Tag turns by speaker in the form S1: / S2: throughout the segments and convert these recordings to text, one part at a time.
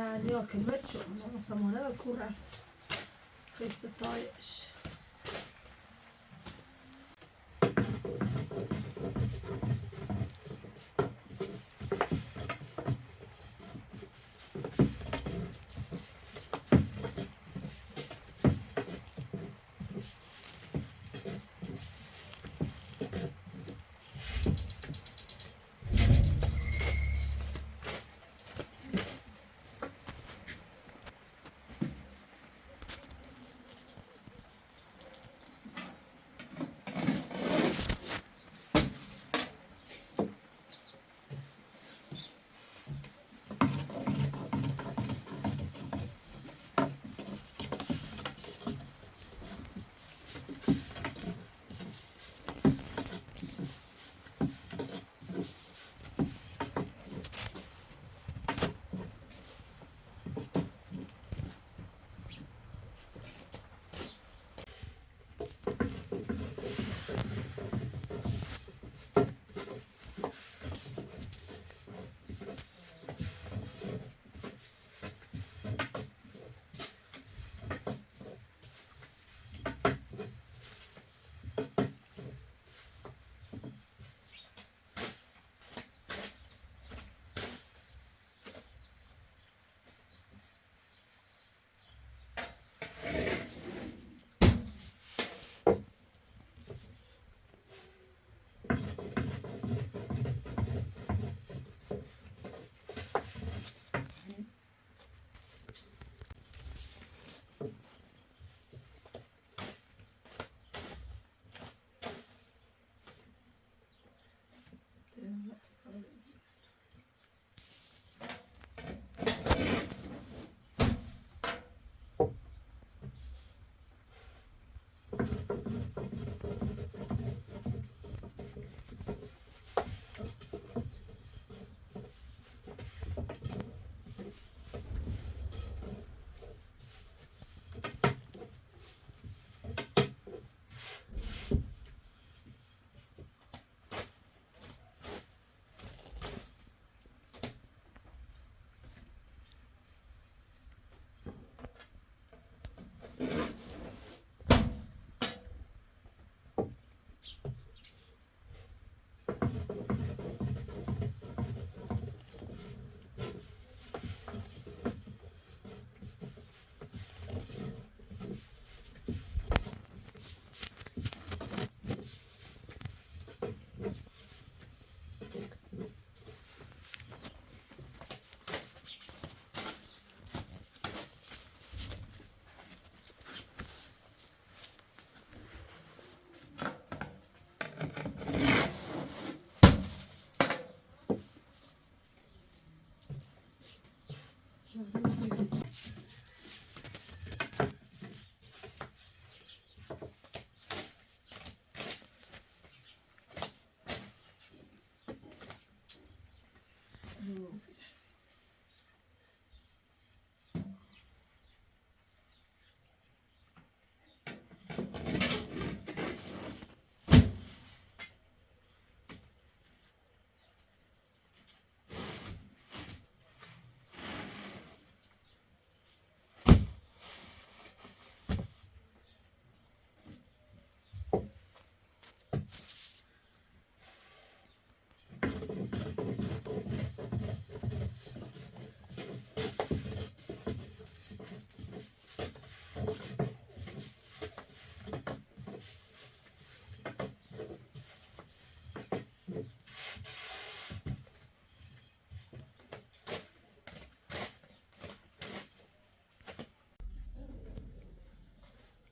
S1: نه نیا که مچو سامانه و کور رفت خیست تایش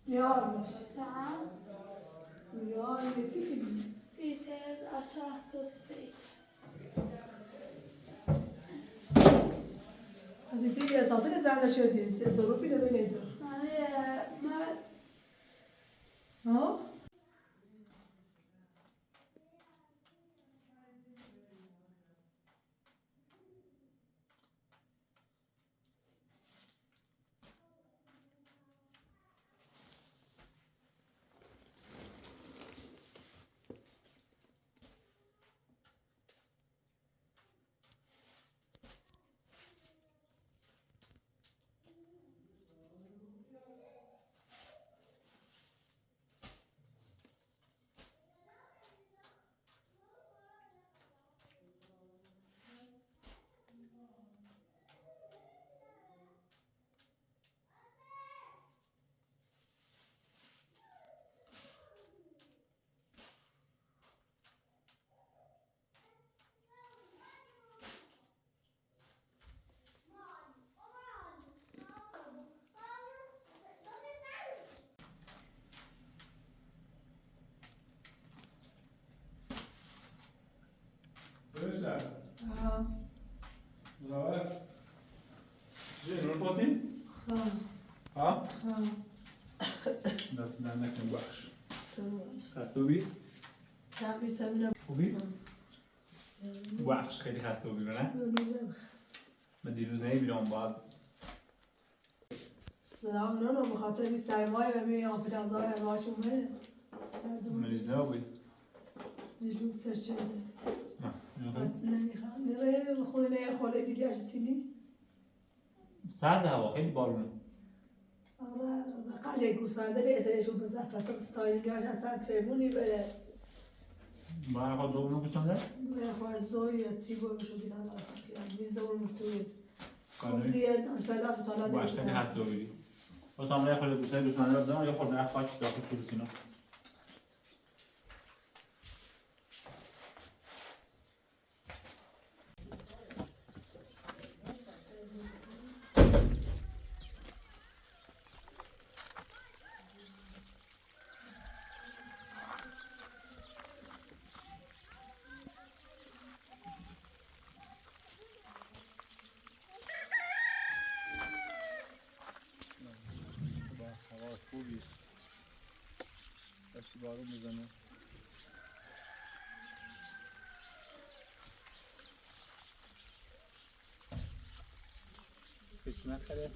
S1: Yarmış.
S2: Tamam.
S1: Yar getir.
S2: Güzel atrastası.
S1: از چیزی اساسا نظر نشدی ظروفی نداری تو
S2: ما
S1: ها ها
S3: زنبار چیه نور پاتی؟
S1: ها
S3: ها؟
S1: ها
S3: دست در نکن بخش
S1: درست
S3: خسته بودی؟
S1: چند بیستم اینم
S3: خوبی؟ بخش خیلی خسته بودی نه؟ من دیروز نمیبینم باید
S1: سلام نونو بخاطر بی سرمایه و می آفید از آقای اماشون بره
S3: مریض نبودی؟
S1: جلوب سرچه
S3: نه
S1: نمیخوام نره خونه نه خاله دیدی از چینی
S3: سرد هوا خیلی بارونه
S1: آره قله گوسفنده لیسرشون بزن فتر استایل بیاش اصلا فرمونی بره
S3: برای خواهد زوبنو کشتنده؟
S1: خواهد زوی چی برو شدی نداره فکرم میزه اون مطوری
S3: کاری؟
S1: خوزیه ناشتای داشت تالا
S3: بخش خیلی خسته بودی بس هم خیلی دوستای دوستانه را بزنم یا خورده نه خاک داخل کلوسینا هوا خوبی داشتی بارون میزنه کسی نخره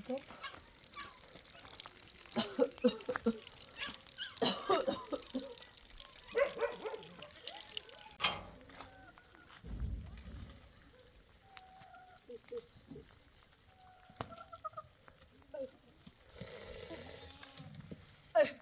S1: Hop. Ay.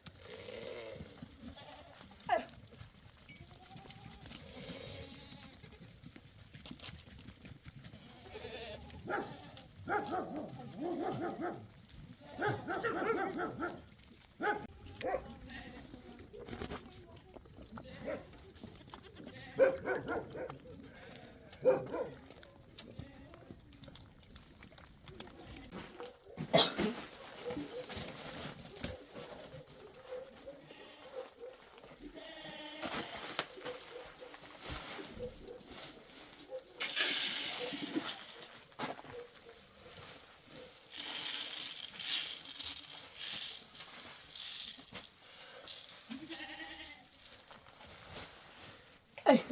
S1: Ay.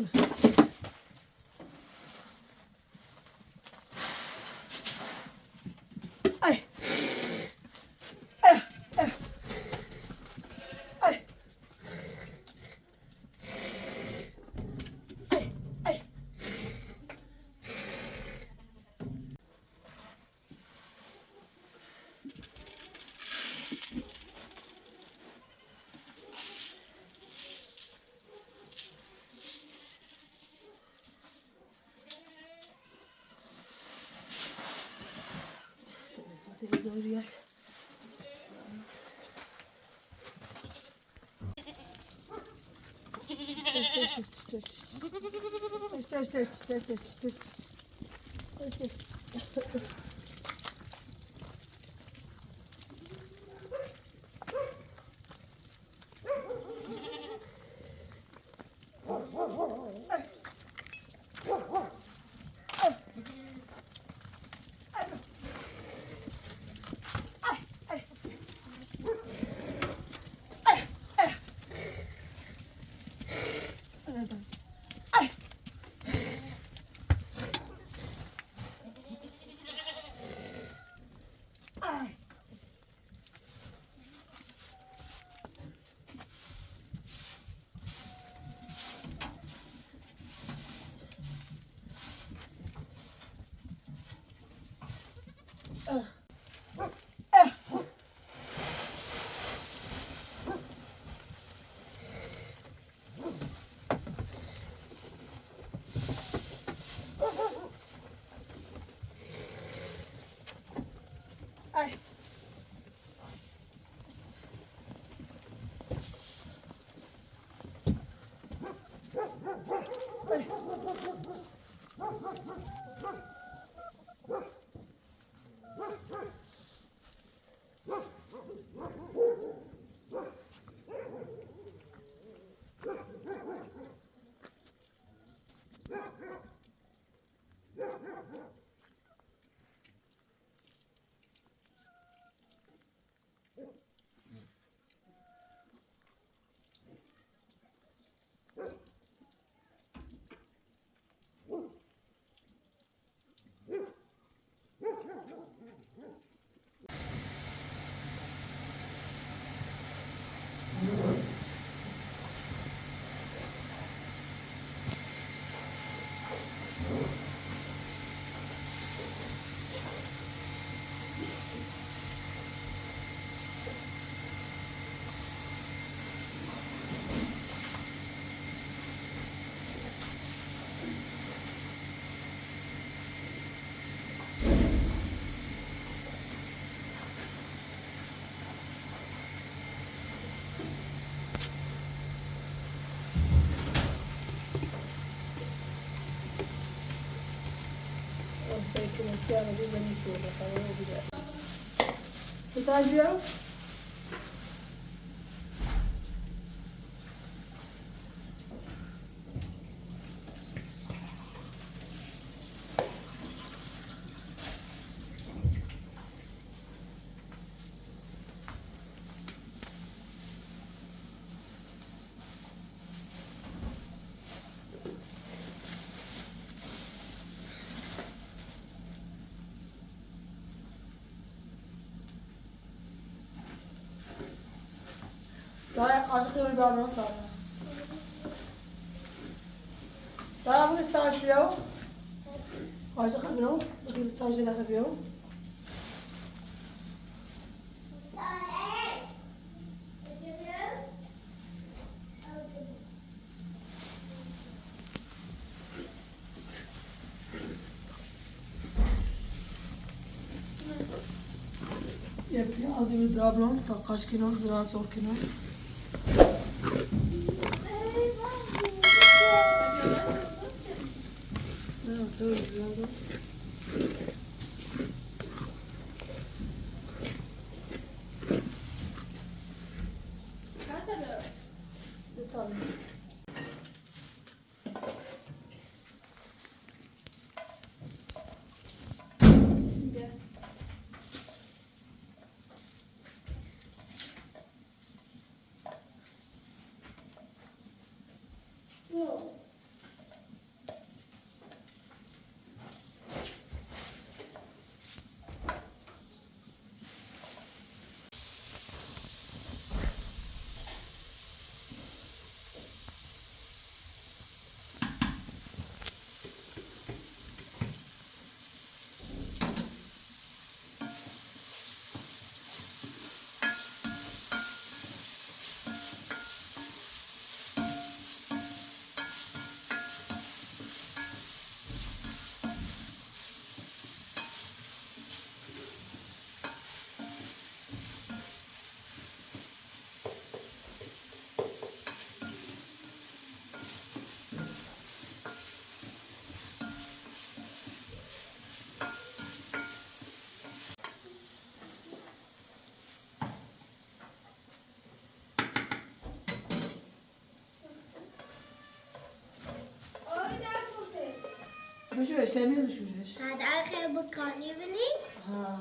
S1: Ay. Ay. Ay. Ay. Ay. Televizyon Ay. Sei che non c'erano due manicure, sapevo dire. Se taglio? Saleh kaşık gibi bir anons var. Saleh bunu staj yapıyor. Kaşık yapıyor. Bu kız staj yapıyor. Yapıyor. Az bir drablon. Kaç kilo? Zira zor kilo. Evet, öyle diyordu.
S2: Kaç adı?
S1: Bir tane.
S2: Gel. Yok.
S1: شو ايش تعمل شو ايش؟
S4: هذا آخر بكاني بني
S1: ها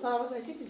S1: Sağlık açık mı?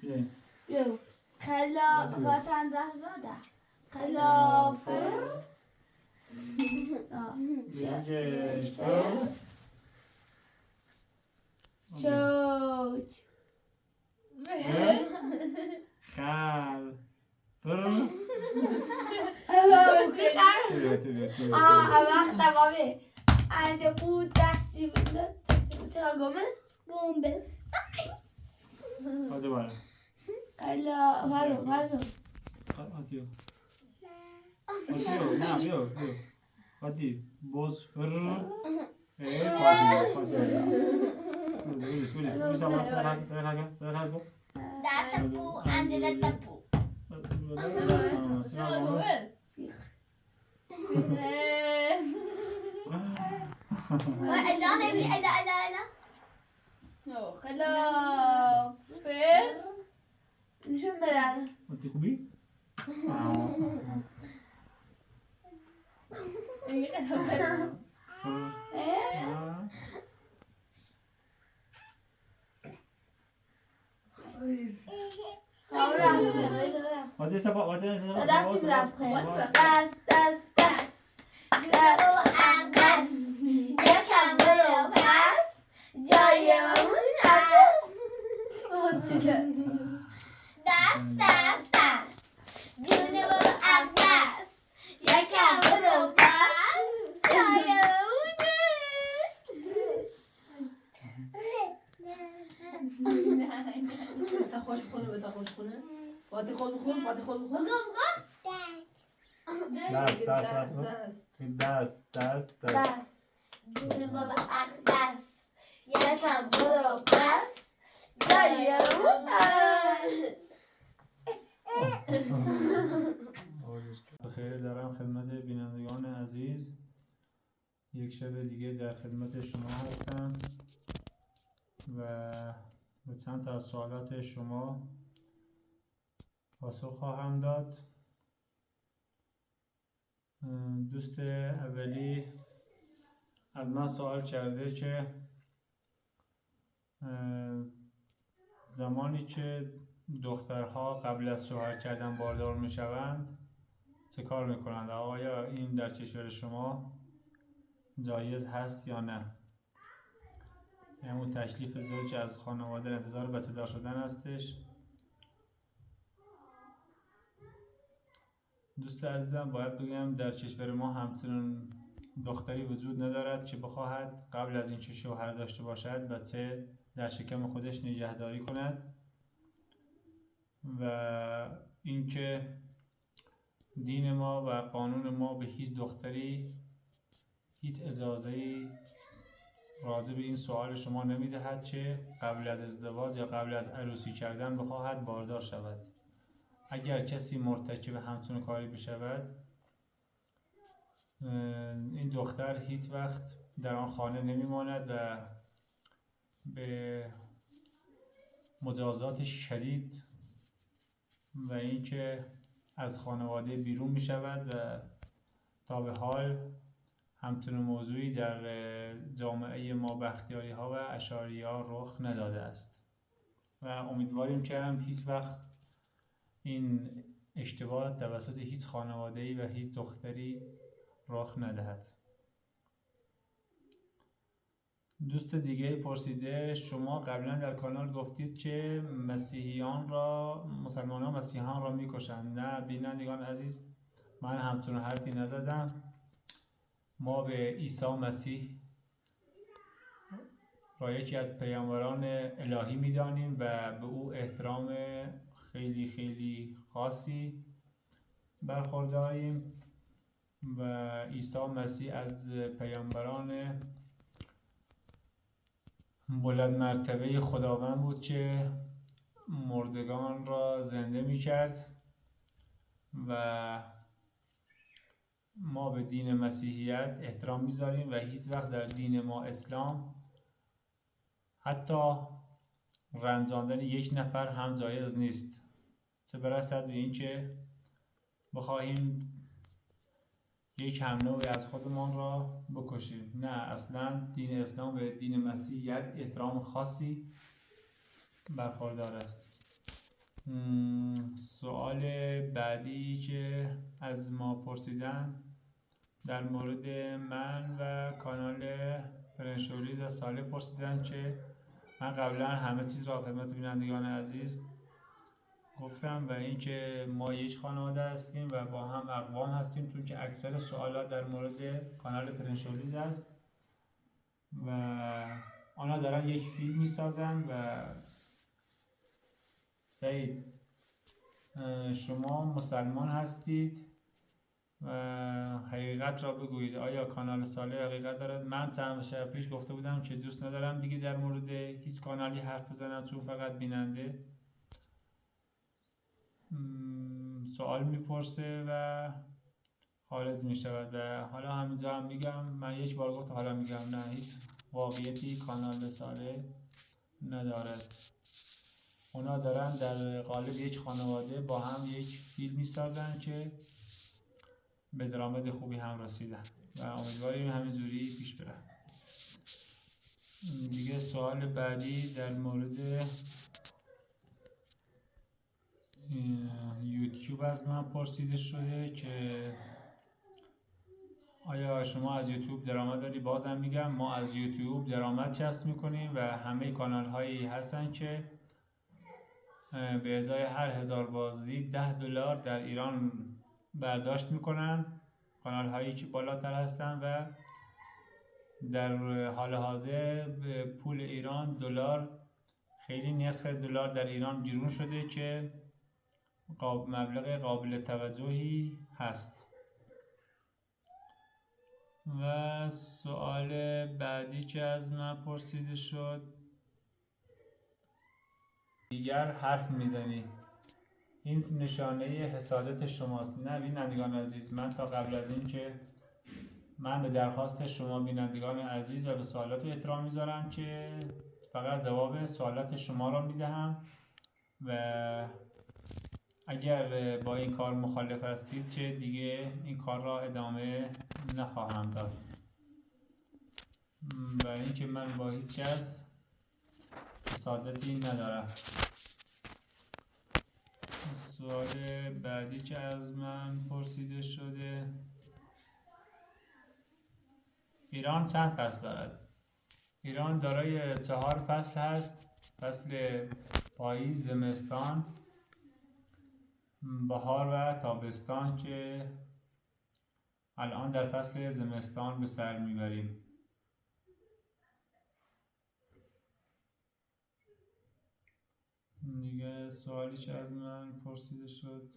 S3: بیاین.
S2: یو خلافت دست بده خلافت
S3: بینجش
S2: چوچ
S3: خل فر
S2: وقت تمامه انجا بود دستی بود سرا گومز
S4: Bombas.
S3: هاتی باره
S2: خلافت
S3: هاتیو هاتیو نه بیو هاتی بوز فر
S4: Da tapu and the tapu.
S2: سرا گومز
S4: Ella, Ella.
S2: خلافت نشون بدن
S3: هاتی خوبی؟ هاتی استفا هاتی
S2: دست یکم برو پس جای همون
S4: Das. June برو عباس یکم برو پس جای
S1: بتا خوش خونه فاتی خود بخون
S4: بگو
S3: دست
S4: جون بابا اقدس یکم برو پس جای اون
S3: بخیر دارم خدمت بینندگان عزیز یک شب دیگه در خدمت شما هستم و به چند تا از سوالات شما پاسخ خواهم داد. دوست اولی از من سوال کرده که زمانی که دخترها قبل از شوهر کردن باردار می شوند چه کار می کنند؟ آیا این در کشور شما جایز هست یا نه؟ همون تشریف زوج از خانواده انتظار بچه دار شدن هستش. دوست عزیزم باید بگم در کشور ما همچنین دختری وجود ندارد که بخواهد قبل از اینکه شوهر داشته باشد بچه در شکم خودش نگهداری کند و اینکه دین ما و قانون ما به هیچ دختری هیچ اجازه‌ای راجع به این سوال شما نمیدهد که قبل از ازدواج یا قبل از عروسی کردن بخواهد باردار شود. اگر کسی مرتکب همچون کاری بشود این دختر هیچ وقت در آن خانه نمیماند و به مجازات شدید و اینکه از خانواده بیرون می شود و تا به حال همچنین موضوعی در جامعه ما بختیاری ها و اشعاری ها رخ نداده است و امیدواریم که هم هیچ وقت این اشتباه توسط هیچ خانواده‌ای و هیچ دختری رخ ندهد. دوست دیگه پرسیده شما قبلا در کانال گفتید که مسلمانان مسیحیان را میکشند. نه بینندگان عزیز، من همچون حرفی نزدم. ما به عیسی مسیح را یکی از پیامبران الهی میدانیم و به او احترام خیلی خیلی خاصی برخورداریم و عیسی مسیح از پیامبران بلند مرتبه خداوند بود که مردگان را زنده می کرد و ما به دین مسیحیت احترام میذاریم و هیچ وقت در دین ما اسلام حتی رنجاندن یک نفر هم جایز نیست، چه برسد به این که بخواهیم یک هم نوعی از خودمان را بکشیم. نه، اصلا دین اسلام به دین مسیحیت احترام خاصی برخوردار است. سوال بعدی که از ما پرسیدن در مورد من و کانال فرنشوریز و ساله پرسیدن که من قبلا همه چیز را خدمت بینندگان عزیز گفتم و اینکه ما یک خانواده هستیم و با هم اقوام هستیم، چون که اکثر سوالات در مورد کانال فرنشوریز است و آنها دارن یک فیلم میسازن. و سعید، شما مسلمان هستید و حقیقت را بگویید. آیا کانال صالح حقیقت دارد؟ من چند شب پیش گفته بودم که دوست ندارم دیگه در مورد هیچ کانالی حرف بزنم، چون فقط بیننده سوال میپرسه و خارج میشود. و حالا همینجا هم میگم، من یک بار گفتم حالا میگم، نه، هیچ واقعیتی کانال صالح ندارد. اونا دارن در قالب یک خانواده با هم یک فیلم میسازن که به درآمد خوبی هم رسیدن و امیدواریم همینجوری پیش بره. دیگه سوال بعدی در مورد یوتیوب از من پرسیده شده که آیا شما از یوتیوب درآمد داری؟ بازم میگم ما از یوتیوب درآمد کسب میکنیم و همه کانال هایی هستن که به ازای هر 1000 بازدید $10 در ایران برداشت میکنن، کانال هایی که بالاتر هستن و در حال حاضر به پول ایران دلار، خیلی نرخ دلار در ایران گرون شده که مبلغ قابل توجهی هست. و سوال بعدی که از من پرسیده شد، دیگر حرف میزنی، این نشانه حسادت شماست. نه بینندگان عزیز، من تا قبل از این که من به درخواست شما بینندگان عزیز و به سوالات احترام میذارم که فقط جواب سوالات شما را میدهم و اگر با این کار مخالف هستید که دیگه این کار را ادامه نخواهم داد و اینکه من با هیچ کس حسادتی ندارم. سوال بعدی که از من پرسیده شده، ایران چند فصل دارد؟ ایران دارای 4 فصل هست: فصل پاییز، زمستان، بهار و تابستان که الان در فصل زمستان به سر میبریم. دیگه سوالی که از من پرسیده شد،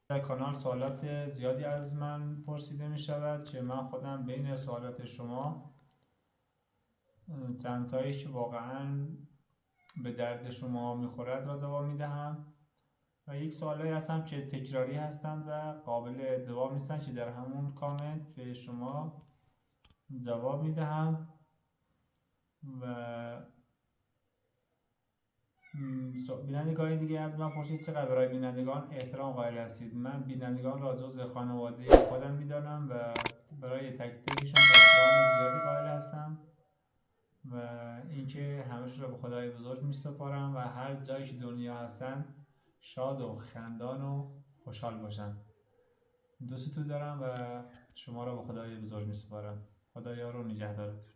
S3: در کانال سوالات زیادی از من پرسیده می شود که من خودم بین سوالات شما چند تایی که واقعا به درد شما میخورد را جواب میدهم و یک سوالایی هستن که تکراری هستند و قابل جواب نیستن که در همون کامنت به شما جواب میدهم. و بینندگان دیگه از من پرسید چقدر برای بینندگان احترام قائل هستید. من بینندگان را جز خانواده خودم میدانم و برای تک تکشون احترام زیادی قائل هستم و اینکه همش را به خدای بزرگ میسپارم و هر جایی که دنیا هستن شاد و خندان و خوشحال باشن. دوستتون دارم و شما را به خدای بزرگ میسپارم. خدا یار و نگهدارتون.